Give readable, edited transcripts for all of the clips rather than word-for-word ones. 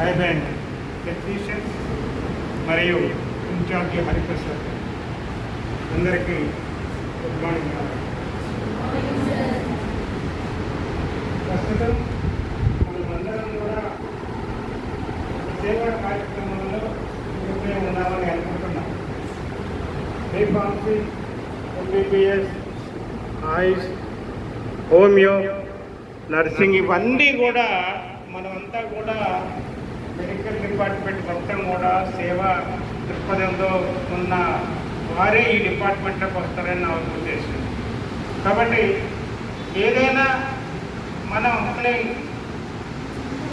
I bank technicians మరియు incharge Hariprasad అందరికీ good morning. ప్రస్తుతం మనమందరం కూడా సేవా కార్యక్రమంలో నిమగ్నం ఉన్నామని అనుకుంటున్నాం. బీఫార్మసీ, ఎంబీబీఎస్, ఆయుష్, హోమియో, నర్సింగ్ ఇవన్నీ కూడా మనమంతా కూడా మెడికల్ డిపార్ట్మెంట్ మొత్తం కూడా సేవా దృక్పథంతో ఉన్న వారే ఈ డిపార్ట్మెంట్లోకి వస్తారని నా ఉద్దేశం. కాబట్టి ఏదైనా మనం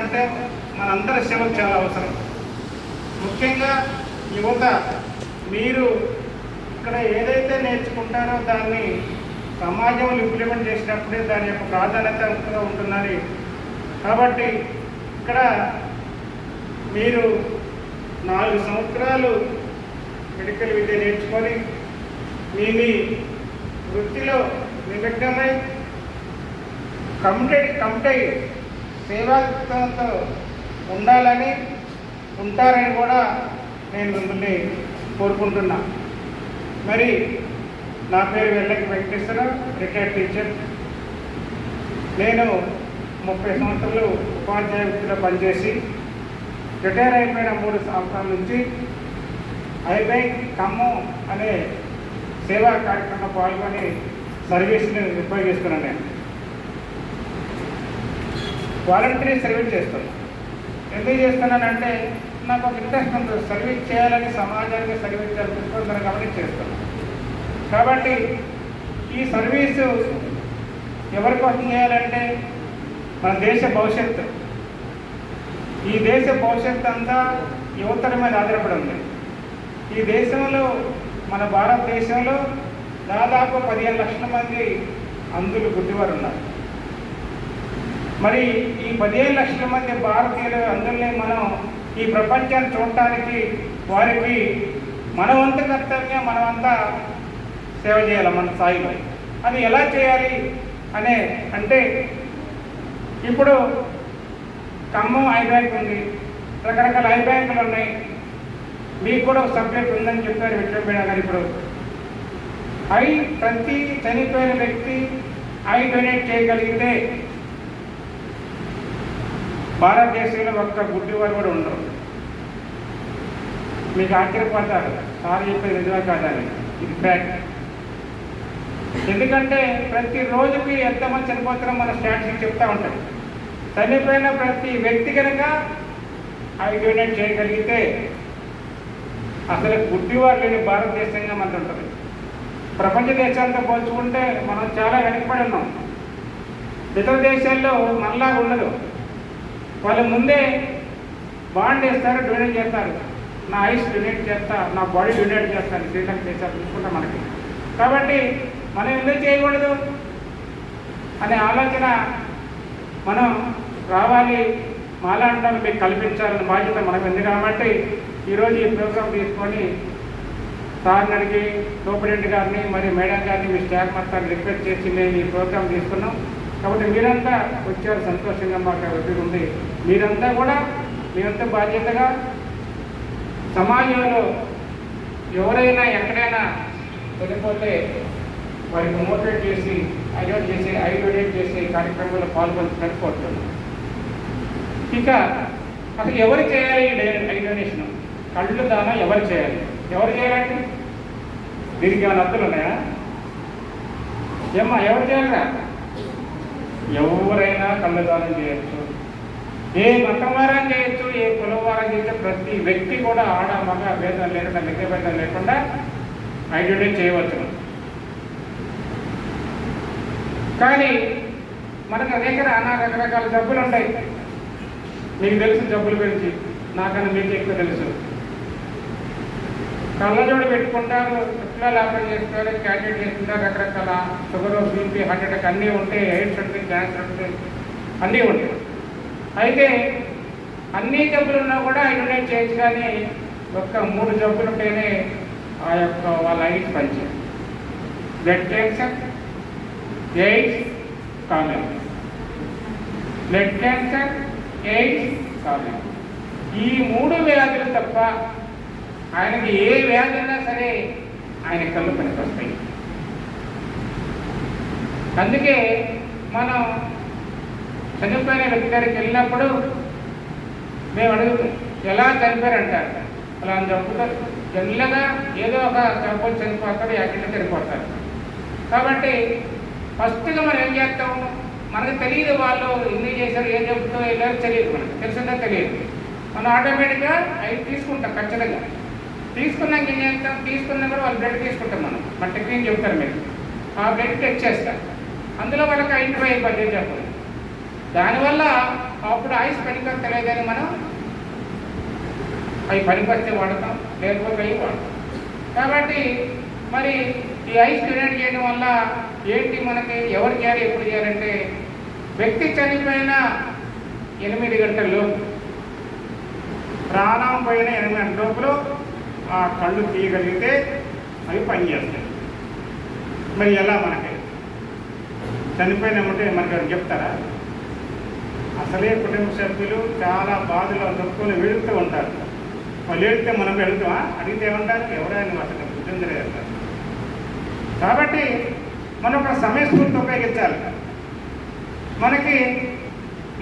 అంటే మనందరి సేవ చాలా అవసరం. ముఖ్యంగా యువత, మీరు ఇక్కడ ఏదైతే నేర్చుకుంటారో దాన్ని సమాజంలో ఇంప్లిమెంట్ చేసినప్పుడే దాని యొక్క ప్రాధాన్యత ఉంటుందని. కాబట్టి ఇక్కడ మీరు 4 సంవత్సరాలు మెడికల్ విద్య నేర్చుకొని మీ వృత్తిలో నిమగ్నమై కమిటై సేవాతో ఉండాలని ఉంటారని కూడా నేను మిమ్మల్ని కోరుకుంటున్నా. మరి నా పేరు వెల్లకి వెంకటేశ్వర, రిటైర్డ్ టీచర్. నేను 30 సంవత్సరాలు ఉపాధ్యాయ వృత్తిలో పనిచేసి రిటైర్ అయిపోయిన 3 సంవత్సరాల నుంచి ఐబ్యాంక్ ఖమ్మం అనే సేవా కార్యక్రమంలో పాల్గొని సర్వీస్ని ఉపయోగిస్తున్నాను. నేను వాలంటరీ సర్వీస్ చేస్తాను. ఎందుకు చేస్తున్నానంటే నాకు ఒక ఇంట్రెస్ట్ ఉంటుంది. సర్వీస్ చేయాలని, సమాజానికి సర్వీస్ చేయాలనుకుంటున్నాను కాబట్టి చేస్తాను. కాబట్టి ఈ సర్వీసు ఎవరి కోసం చేయాలంటే మన దేశ భవిష్యత్తు, ఈ దేశ భవిష్యత్తు అంతా యువతల మీద ఆధారపడి ఉంది. ఈ దేశంలో, మన భారతదేశంలో దాదాపు 15 లక్షల మంది అంధులు, గుడ్డివారు ఉన్నారు. మరి ఈ 15 లక్షల మంది భారతీయుల అందుల్ని మనం ఈ ప్రపంచాన్ని చూడటానికి వారికి మనవంత కర్తవ్యం, మనమంతా సేవ చేయాలి మన స్థాయిలో. అది ఎలా చేయాలి అంటే ఇప్పుడు ఖమ్మం ఐ బ్యాంక్ ఉంది, రకరకాల ఐ బ్యాంకులు ఉన్నాయి. మీకు కూడా ఒక సబ్జెక్ట్ ఉందని చెప్పారు విక్రమేణ గారు. ఇప్పుడు ప్రతి చనిపోయిన వ్యక్తి ఐ డొనేట్ చేయగలిగితే భారతదేశంలో ఒక్క గుడ్డివారు కూడా ఉండరు. మీకు ఆశ్చర్యపోతారు, సార్ చెప్పేది నిజమే కాదని. ఇది ఫ్యాక్ట్. ఎందుకంటే ప్రతిరోజుకి ఎంతమంది చనిపోతారో మన స్టాటిస్టిక్స్ చెప్తూ ఉంటాయి. చనిపోయిన ప్రతి వ్యక్తి కనుక ఐ డొనేట్ చేయగలిగితే అసలు గుడ్డివారు లేని భారతదేశంగా మనకు ఉంటుంది. ప్రపంచ దేశాలతో పోల్చుకుంటే మనం చాలా వెనకబడి ఉన్నాం. ఇతర దేశాల్లో మనలాగా ఉండదు. వాళ్ళు ముందే బాండ్ వేస్తారు, డొనేట్ చేస్తారు. నా ఐస్ డొనేట్ చేస్తా, నా బాడీ డొనేట్ చేస్తాను, శ్రీలంక దేశాలు చూసుకుంటాం మనకి. కాబట్టి మనం ఎందుకు చేయకూడదు అనే ఆలోచన మనం రావాలి. మాలాంటాలు మీకు కల్పించాలని బాధ్యత మనకు ఉంది. కాబట్టి ఈరోజు ఈ ప్రోగ్రాం తీసుకొని సార్ని అడిగి, సూపరింటెండెంట్ గారిని, మరి మేడం గారిని, మీ స్టాఫ్ మొత్తాన్ని రిక్వెస్ట్ చేసి మేము ఈ ప్రోగ్రాం తీసుకున్నాం. కాబట్టి మీరంతా వచ్చారు, సంతోషంగా మాకు ఒత్తిడి ఉంది. మీరంతా కూడా మీరంతా బాధ్యతగా సమాజంలో ఎవరైనా ఎక్కడైనా చనిపోతే వారికి మోటివేట్ చేసి ఐ డొనేట్ చేసి కార్యక్రమంలో పాల్గొంటున్నట్టు కోరుతున్నాం. ఇక అసలు ఎవరు చేయాలి ఐ డొనేషన్? కళ్ళు దానం ఎవరు చేయాలంటే దీనికి ఏమైనా అర్థాలు ఉన్నాయా? ఏమ్మా, ఎవరు చేయాలిరా? ఎవరైనా కళ్ళు దానం చేయొచ్చు, ఏ మతం వారం చేయొచ్చు, ఏ కులం వారం చేయొచ్చు. ప్రతి వ్యక్తి కూడా ఆడ మగ భేదం లేకుండా, లెక్క భేదం లేకుండా ఐ డొనేట్ చేయవచ్చు. కానీ మనకు రకరకాల జబ్బులు ఉంటాయి. మీకు తెలుసు జబ్బుల గురించి, నాకన్నా మీకు ఎక్కువ తెలుసు. కళ్ళజోడు పెట్టుకుంటారు, చుట్టాలు ఆపరేట్ చేస్తారు, క్యాన్సర్ చేస్తుంటారు, రకరకాల షుగర్, బీపీ, హార్ట్ అటాక్ అన్నీ ఉంటాయి, ఎయిడ్స్ ఉంటుంది, క్యాన్సర్ ఉంటుంది, అన్నీ ఉంటాయి. అయితే అన్ని జబ్బులు ఉన్నా కూడా ఐ డొనేట్ చేయొచ్చు. కానీ ఒక్క 3 జబ్బులు ఉంటేనే ఆ యొక్క వాళ్ళ ఐస్ పనిచేయాలి. Blood cancer, AIDS, camel. Blood cancer, AIDS, camel. ఈ 3 వ్యాధులు తప్ప ఆయనకి ఏ వ్యాధి ఉన్నా సరే ఆయన కళ్ళు పనికొస్తాయి. అందుకే మనం చనిపోయిన వ్యక్తి దగ్గరికి వెళ్ళినప్పుడు మేము అడుగుతాం, ఎలా చనిపోయారంటారు. అలా చంపుతారు, జల్లగా ఏదో ఒక చంపులు చనిపోతారు, యాక్సిడెంట్ చనిపోతారు. కాబట్టి ఫస్ట్గా మనం ఏం చేస్తాం, మనకు తెలియదు వాళ్ళు ఎందుకు చేశారు, ఏం చెబుతూ వెళ్ళారో తెలియదు, మనకు తెలిసిందో తెలియదు. మనం ఆటోమేటిక్గా అవి తీసుకుంటాం. ఖచ్చితంగా తీసుకున్నాక ఏం చేస్తాం, తీసుకున్నా కూడా వాళ్ళు బ్లడ్ తీసుకుంటాం. మన టెక్నిక్ చెప్తారు మీరు, ఆ బ్లడ్ టెస్ట్ చేస్తారు. అందులో వాళ్ళకి ఐడెంటిఫై అయిపోతుంది చెప్పండి. దానివల్ల అప్పుడు ఐస్ పనికొస్తలేదని మనం అవి పనికొస్తే వాడతాం, లేకపోతే అవి వాడతాం. కాబట్టి మరి ఈ ఐస్ డొనేట్ చేయడం వల్ల ఏంటి, మనకి ఎవరు చేయాలి, ఎప్పుడు చేయాలంటే వ్యక్తి చనిపోయిన 8 గంటల లోపు, ప్రాణం పోయిన 8 గంటల లోపల ఆ కళ్ళు తీయగలిగితే అవి పనిచేస్తాయి. మరి ఎలా మనకి చనిపోయినామంటే మనకి చెప్తారా? అసలే కుటుంబ సభ్యులు చాలా బాధలో దుఃఖంలో వెళుతూ ఉంటారు. వాళ్ళు వెళితే మనం వెళుతామా? అడిగితే ఏమంటారు, ఎవరైనా అసలు బుద్ధి అంటారు. కాబట్టి మనం ఒక సమయస్ఫూర్తి ఉపయోగించాలి. మనకి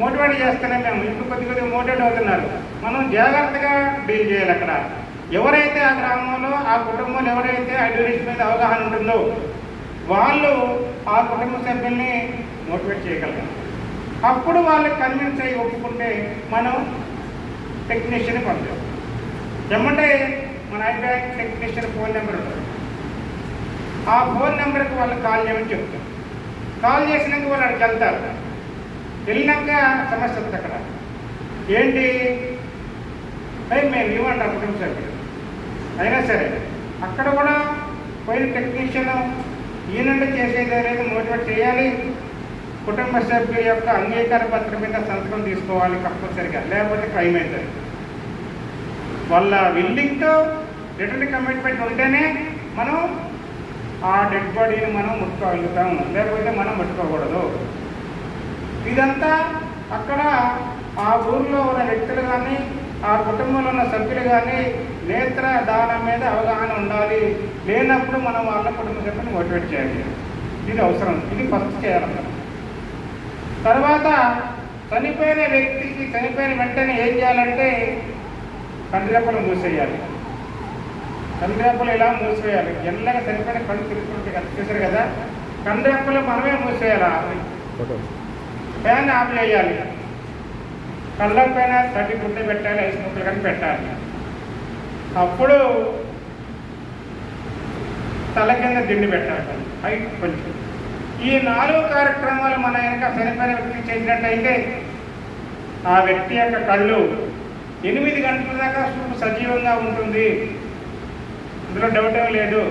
మోటివేట్ చేస్తేనే మేము ఇప్పుడు కొద్దిగా మోటివేట్ అవుతున్నారు. మనం జాగ్రత్తగా డీల్ చేయాలి. అక్కడ ఎవరైతే ఆ గ్రామంలో ఆ కుటుంబంలో ఎవరైతే ఐడియాలజీ మీద అవగాహన ఉంటుందో వాళ్ళు ఆ కుటుంబ సభ్యుల్ని మోటివేట్ చేయగలగాలి. అప్పుడు వాళ్ళకి కన్విన్స్ అయ్యి ఒప్పుకుంటే మనం టెక్నీషియన్ పంపిస్తాం. ఏమంటే మన ఐబ్యాక్ టెక్నీషియన్ ఫోన్ నెంబర్ ఉంటుంది. ఆ ఫోన్ నెంబర్కి వాళ్ళకి కాల్ చేయమని చెప్తాం. కాల్ చేసినాక వాళ్ళు అక్కడికి వెళ్తారు. వెళ్ళినాక సమస్య వస్తుంది. అక్కడ ఏంటి, మేము ఇవ్వండి కుటుంబ సభ్యులు అయినా సరే అక్కడ కూడా పోయిన టెక్నీషియన్ ఈయనంటే చేసేది అనేది మోటివేట్ చేయాలి. కుటుంబ సభ్యుల యొక్క అంగీకార పత్రం మీద సంతకం తీసుకోవాలి కంపల్సరిగా, లేకపోతే క్రైమ్ అవుతుంది. వాళ్ళ విల్లింగ్తో రిటర్న్ కమిట్మెంట్ ఉంటేనే మనం ఆ డెడ్ బాడీని మనం ముట్టుకోగలుగుతాము, లేకపోతే మనం ముట్టుకోకూడదు. ఇదంతా అక్కడ ఆ ఊరిలో ఉన్న వ్యక్తులు కానీ ఆ కుటుంబంలో ఉన్న సభ్యులు కానీ నేత్ర దానం మీద అవగాహన ఉండాలి. లేనప్పుడు మనం వాళ్ళ కుటుంబ సభ్యులను మోటివేట్ చేయాలి. ఇది అవసరం, ఇది ఫస్ట్ చేయాలన్నమాట. తర్వాత చనిపోయిన వ్యక్తికి చనిపోయిన వెంటనే ఏం చేయాలంటే కండ్రెప్పలు మూసేయాలి. కండ్రెప్పలు ఇలా మూసివేయాలి. ఎల్లగా చనిపోయిన కళ్ళు తిరుగుతుంటే చూసారు కదా, కండ్రెప్పలు మనమే మూసేయాలి. ఫ్యాన్ ఆఫ్ చేయాలి. కళ్ళ పైన తడి గుడ్డ పెట్టాలి, ఐస్ ముక్కలు కానీ పెట్టాలి. అప్పుడు తల కింద దిండి పెట్టాలి, హైట్ కొంచెం. ఈ 4 కార్యక్రమాలు మన వెనక చనిపోయిన వ్యక్తికి చేసినట్టయితే ఆ వ్యక్తి యొక్క కళ్ళు 8 గంటల దాకా సజీవంగా ఉంటుంది. ఇందులో డౌట్ ఏం లేదు.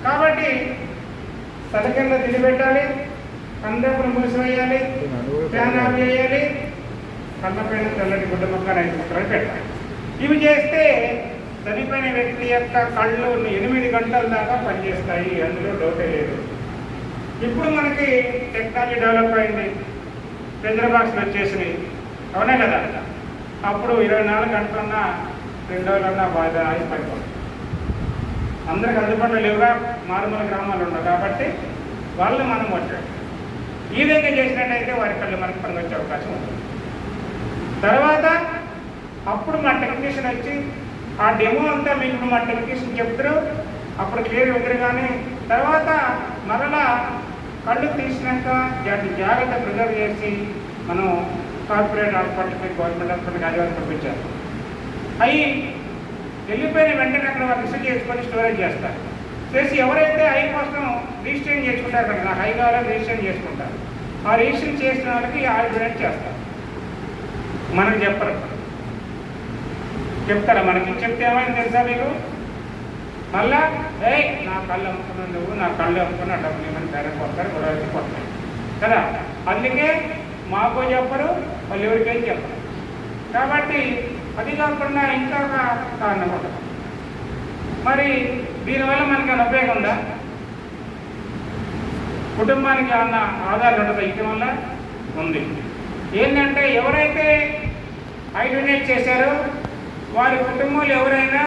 కాబట్టి తల కింద దిండి పెట్టాలి, కందెప్పులు మూసివేయాలి, ఫ్యాన్ ఆఫ్ చేయాలి, కళ్ళ పైన తెల్లటి గుడ్డ ముక్కలు 5 ముక్కలు పెట్టాలి. ఇవి చేస్తే చనిపోయిన వ్యక్తి యొక్క కళ్ళు 8 గంటల దాకా పనిచేస్తాయి. అందులో డౌటే లేదు. ఇప్పుడు మనకి టెక్నాలజీ డెవలప్ అయింది, ప్రెజర్ బాక్స్లు వచ్చేసినాయి, అవునే కదా. అప్పుడు 24 గంటలన్నా 2 రోజులన్నా బాగా అయిపోతుంది. అందరికి అందుబాటులో లేవుగా, మారుమూల గ్రామాలు ఉండవు. కాబట్టి వాళ్ళు మనం వచ్చాడు ఈ విధంగా చేసినట్టయితే వారి కళ్ళు మనకు పనికొచ్చే అవకాశం ఉంటుంది. తర్వాత అప్పుడు మా టెక్నీషియన్ వచ్చి ఆ డెమో అంతా మీకు మా టెక్నీషియన్ చెప్తారు. అప్పుడు క్లియర్ వెళ్తారు. కానీ తర్వాత మరలా కళ్ళు తీసినాక జాగ్రత్త ప్రిజర్వ్ చేసి మనం కార్పొరేట్ హాస్పిటల్కి, గవర్నమెంట్ హాస్పిటల్కి అధికారులు పంపించారు. అవి వెళ్ళిపోయిన వెంటనే అక్కడ వాళ్ళు రిసీవ్ చేసుకొని స్టోరేజ్ చేస్తారు. చేసి ఎవరైతే ఐ కోసం రిజిస్ట్రేషన్ చేసుకుంటారు కదా, నాకు ఐ కావాలని రిజిస్ట్రేషన్ చేసుకుంటారు. ఆ రిజిస్ట్రేషన్ చేసిన వాళ్ళకి ఐ డొనేట్ చేస్తారు. మనకు చెప్పరు, చెప్తారా? మనకి చెప్తే ఏమైంది తెలుసా మీకు? మళ్ళా నా కళ్ళు అమ్ముకున్నాను, నువ్వు నా కళ్ళు అమ్ముకున్నా డబ్బులు ఏమైనా పేరెంట్ వస్తారు, గొడవ కొడతారు కదా. అందుకే మాకు చెప్పరు, వాళ్ళు ఎవరికైనా చెప్పరు. కాబట్టి అది కాకుండా ఇంకా ఒక కారణం ఉంటుంది. మరి దీనివల్ల మనకి ఏమైనా ఉపయోగం ఉందా? కుటుంబానికి ఏమన్నా ఆధారం ఉండదు ఇక్కడి వల్ల ఉంది. ఏంటంటే ఎవరైతే ఐ డొనేట్ చేశారో వారి కుటుంబంలో ఎవరైనా